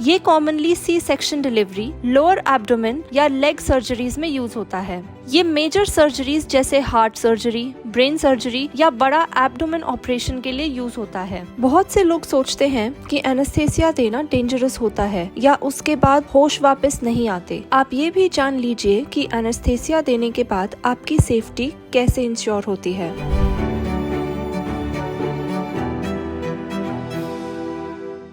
ये commonly C section delivery, lower abdomen या leg surgeries में यूज होता है। ये मेजर सर्जरीज जैसे हार्ट सर्जरी, ब्रेन सर्जरी या बड़ा एब्डोमेन ऑपरेशन के लिए यूज होता है। बहुत से लोग सोचते हैं कि एनेस्थेसिया देना डेंजरस होता है या उसके बाद होश वापस नहीं आते। आप ये भी जान लीजिए कि एनेस्थेसिया देने के बाद आपकी सेफ्टी कैसे इंश्योर होती है।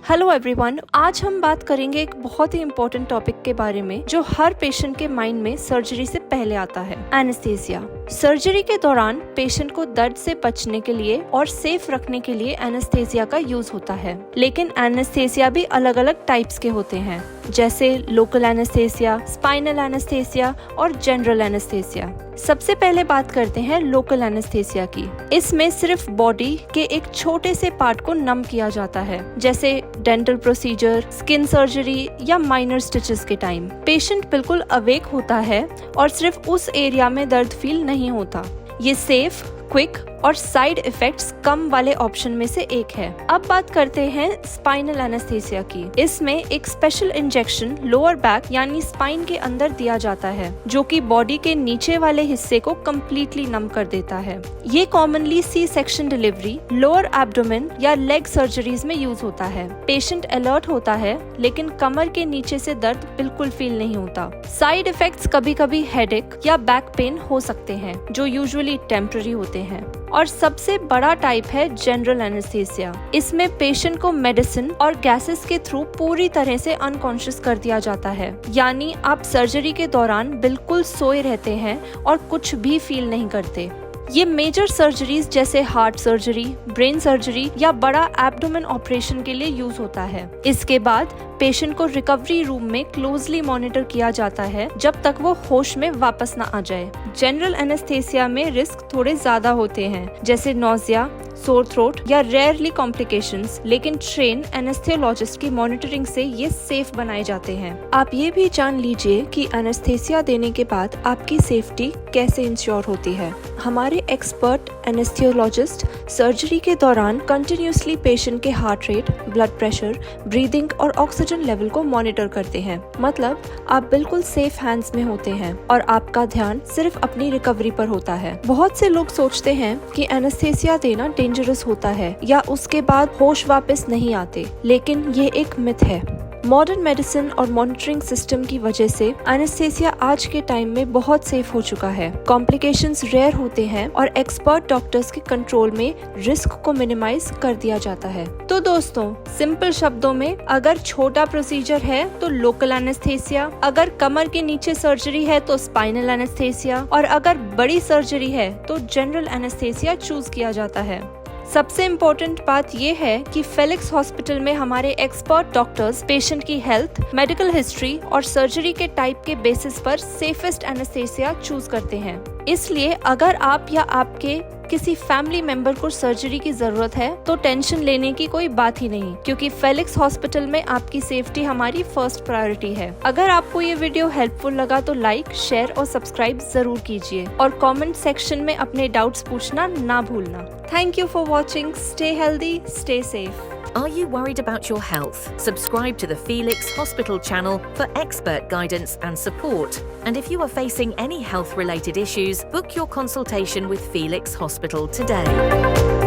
हेलो एवरीवन, आज हम बात करेंगे एक बहुत ही इम्पोर्टेंट टॉपिक के बारे में जो हर पेशेंट के माइंड में सर्जरी से पहले आता है, एनेस्थेसिया। सर्जरी के दौरान पेशेंट को दर्द से बचने के लिए और सेफ रखने के लिए एनेस्थेसिया का यूज होता है। लेकिन एनेस्थेसिया भी अलग अलग टाइप्स के होते हैं, जैसे लोकल एनेस्थेसिया, स्पाइनल एनेस्थेसिया और जनरल एनेस्थेसिया। सबसे पहले बात करते हैं लोकल एनेस्थेसिया की। इसमें सिर्फ बॉडी के एक छोटे से पार्ट को नम किया जाता है, जैसे डेंटल प्रोसीजर, स्किन सर्जरी या माइनर स्टिचेस के टाइम। पेशेंट बिल्कुल अवेक होता है और सिर्फ उस एरिया में दर्द फील नहीं होता। ये सेफ, क्विक और साइड इफेक्ट्स कम वाले ऑप्शन में से एक है। अब बात करते हैं स्पाइनल एनेस्थेसिया की। इसमें एक स्पेशल इंजेक्शन लोअर बैक यानी स्पाइन के अंदर दिया जाता है, जो कि बॉडी के नीचे वाले हिस्से को कम्प्लीटली नम कर देता है। ये commonly C section delivery, lower abdomen या लेग सर्जरीज में यूज होता है। पेशेंट अलर्ट होता है, लेकिन कमर के नीचे से दर्द बिल्कुल फील नहीं होता। साइड इफेक्ट्स कभी कभी हेडेक या बैक पेन हो सकते हैं, जो यूजुअली टेम्पररी होते हैं। और सबसे बड़ा टाइप है जनरल एनेस्थेसिया। इसमें पेशेंट को मेडिसिन और गैसेस के थ्रू पूरी तरह से अनकॉन्शियस कर दिया जाता है, यानी आप सर्जरी के दौरान बिल्कुल सोए रहते हैं और कुछ भी फील नहीं करते। ये मेजर सर्जरीज जैसे हार्ट सर्जरी, ब्रेन सर्जरी या बड़ा एब्डोमेन ऑपरेशन के लिए यूज होता है। इसके बाद पेशेंट को रिकवरी रूम में क्लोजली मॉनिटर किया जाता है जब तक वो होश में वापस न आ जाए। जनरल एनेस्थेसिया में रिस्क थोड़े ज्यादा होते हैं, जैसे नोजिया, सोर थ्रोट या रेयरली कॉम्प्लिकेशंस, लेकिन ट्रेन एनेस्थेसियोलॉजिस्ट की मॉनिटरिंग से ये सेफ बनाए जाते हैं। आप ये भी जान लीजिए कि एनेस्थेसिया देने के बाद आपकी सेफ्टी कैसे इंश्योर होती है। हमारे एक्सपर्ट एनेस्थेसियोलॉजिस्ट सर्जरी के दौरान कंटिन्यूसली पेशेंट के heart rate, blood pressure, breathing और ऑक्सीजन लेवल को मॉनिटर करते हैं। मतलब आप बिल्कुल सेफ हैंड्स में होते हैं और आपका ध्यान सिर्फ अपनी रिकवरी पर होता है। बहुत से लोग सोचते हैं कि एनेस्थेसिया देना डेंजरस होता है या उसके बाद होश वापस नहीं आते, लेकिन ये एक मिथ है। मॉडर्न मेडिसिन और मॉनिटरिंग सिस्टम की वजह से एनेस्थेसिया आज के टाइम में बहुत सेफ हो चुका है। कॉम्प्लिकेशंस रेयर होते हैं और एक्सपर्ट डॉक्टर्स के कंट्रोल में रिस्क को मिनिमाइज कर दिया जाता है। तो दोस्तों, सिंपल शब्दों में, अगर छोटा प्रोसीजर है तो लोकल एनेस्थेसिया, अगर कमर के नीचे सर्जरी है तो स्पाइनल एनेस्थेसिया और अगर बड़ी सर्जरी है तो जनरल एनेस्थेसिया चूज किया जाता है। सबसे इम्पोर्टेंट बात ये है कि फेलिक्स हॉस्पिटल में हमारे एक्सपर्ट डॉक्टर्स पेशेंट की हेल्थ, मेडिकल हिस्ट्री और सर्जरी के टाइप के बेसिस पर सेफेस्ट एनेस्थेसिया चूज करते हैं। इसलिए अगर आप या आपके किसी फैमिली मेंबर को सर्जरी की जरूरत है तो टेंशन लेने की कोई बात ही नहीं, क्योंकि फेलिक्स हॉस्पिटल में आपकी सेफ्टी हमारी फर्स्ट प्रायोरिटी है। अगर आपको ये वीडियो हेल्पफुल लगा तो लाइक, शेयर और सब्सक्राइब जरूर कीजिए और कमेंट सेक्शन में अपने डाउट्स पूछना ना भूलना। Thank you for watching. Stay healthy, stay safe. Are you worried about your health? Subscribe to the Felix Hospital channel for expert guidance and support. And if you are facing any health-related issues, book your consultation with Felix Hospital today.